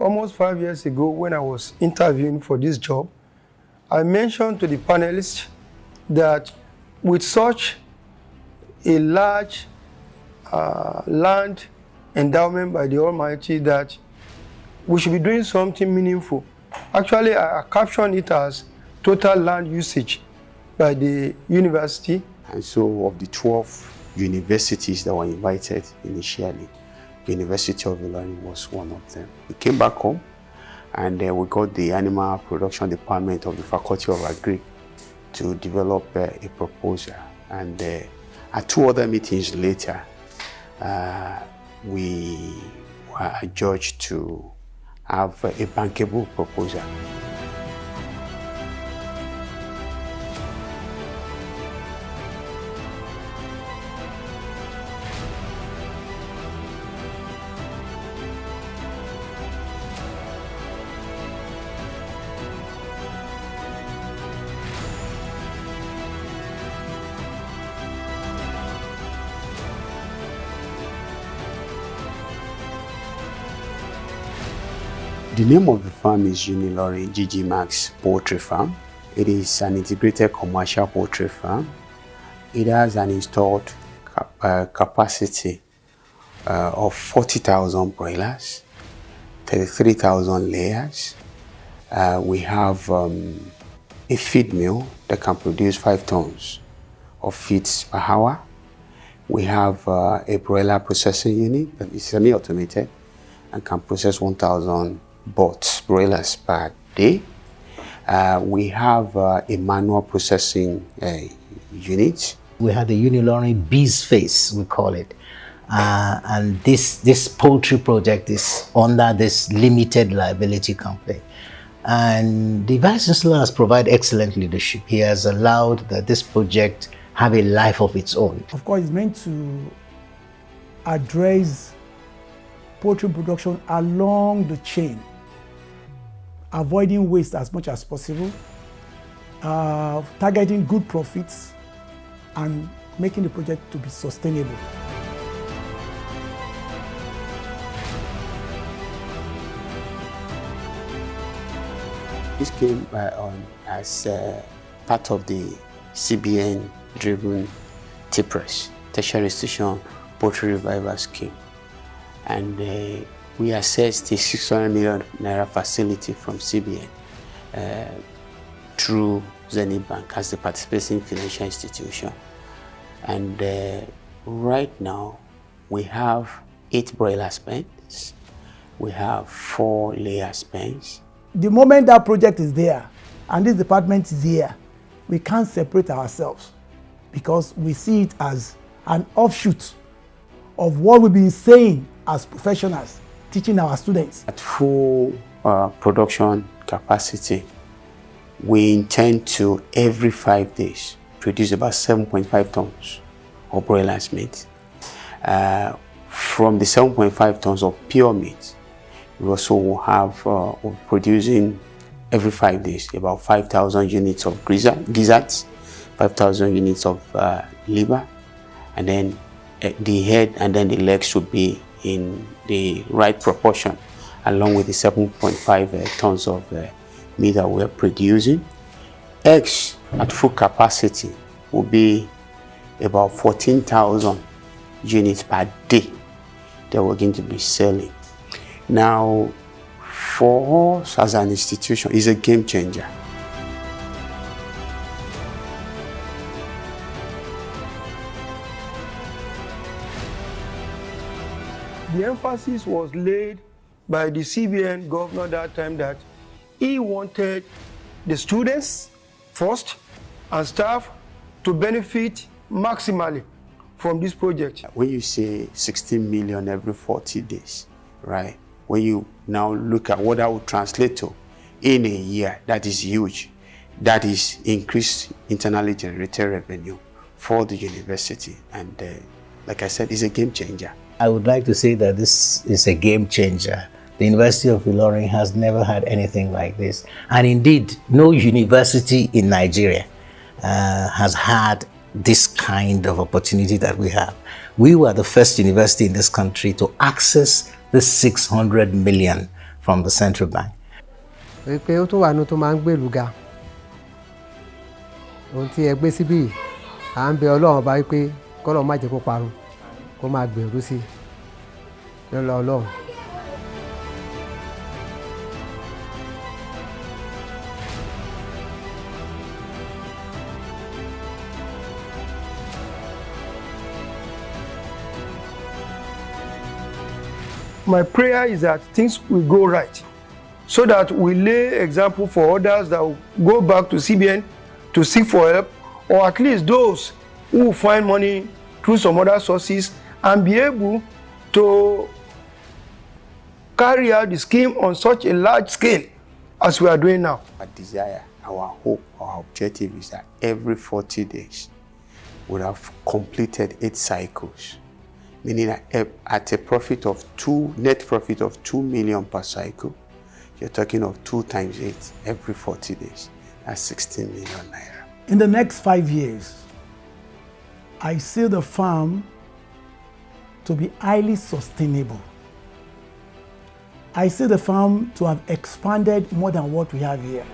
almost 5 years ago when I was interviewing for this job, I mentioned to the panelists that with such a large land endowment by the Almighty, that we should be doing something meaningful. Actually, I captioned it as total land usage by the university. And so of the 12 universities that were invited initially, the University of Ilorin was one of them. We came back home and we got the Animal Production Department of the Faculty of Agri to develop a proposal. And at 2 other meetings later, we were adjudged to have a bankable proposal. The name of the farm is UNILORIN GgMAX Poultry Farm. It is an integrated commercial poultry farm. It has an installed capacity of 40,000 broilers, 33,000 layers. We have a feed mill that can produce 5 tons of feeds per hour. We have a broiler processing unit that is semi-automated and can process 1,000 broilers per day. We have a manual processing unit. We had the UNILORIN Bees Face, we call it. And this poultry project is under this limited liability company. And the Vice Chancellor has provided excellent leadership. He has allowed that this project have a life of its own. Of course, it's meant to address poultry production along the chain, avoiding waste as much as possible, targeting good profits, and making the project to be sustainable. This came on as part of the CBN-driven TIPRES, Tertiary Institution Poultry Revival Scheme. And we assessed the 600 million naira facility from CBN through Zenith Bank as the participating financial institution. And right now, we have 8 broiler pens, we have 4 layer pens. The moment that project is there and this department is here, we can't separate ourselves because we see it as an offshoot of what we've been saying as professionals, teaching our students. At full production capacity, we intend to, every 5 days, produce about 7.5 tons of broilers meat. From the 7.5 tons of pure meat, we also will have producing every 5 days about 5,000 units of gizzards, 5,000 units of liver, and then the head and then the legs should be in the right proportion, along with the 7.5 tons of meat that we're producing. Eggs at full capacity will be about 14,000 units per day that we're going to be selling. Now, for us as an institution, it's a game changer. The emphasis was laid by the CBN governor that time that he wanted the students first and staff to benefit maximally from this project. When you say 16 million every 40 days, right? When you now look at what that would translate to in a year, that is huge. That is increased internally generated revenue for the university. And like I said, it's a game changer. I would like to say that this is a game changer. The University of Ilorin has never had anything like this. And indeed, no university in Nigeria has had this kind of opportunity that we have. We were the first university in this country to access this 600 million from the central bank. Pé ó tó wà nínú tó máa ń gbèlú ga. Ohun tí ẹ gbé síbí à ń bẹ Ọlọ́run bá wípé k'Ọlọ́run má jẹ́ kó parun, kó máa gbèrú sí lọ́lá Ọlọ́run. My prayer is that things will go right, so that we lay example for others that will go back to CBN to seek for help, or at least those who find money through some other sources and be able to carry out the scheme on such a large scale as we are doing now. Our desire, our hope, our objective is that every 40 days we'll have completed 8 cycles, meaning that at a profit of net profit of 2 million per cycle, you're talking of 2 times 8 every 40 days. That's 16 million naira. In the next 5 years, I see the farm to be highly sustainable. I see the farm to have expanded more than what we have here.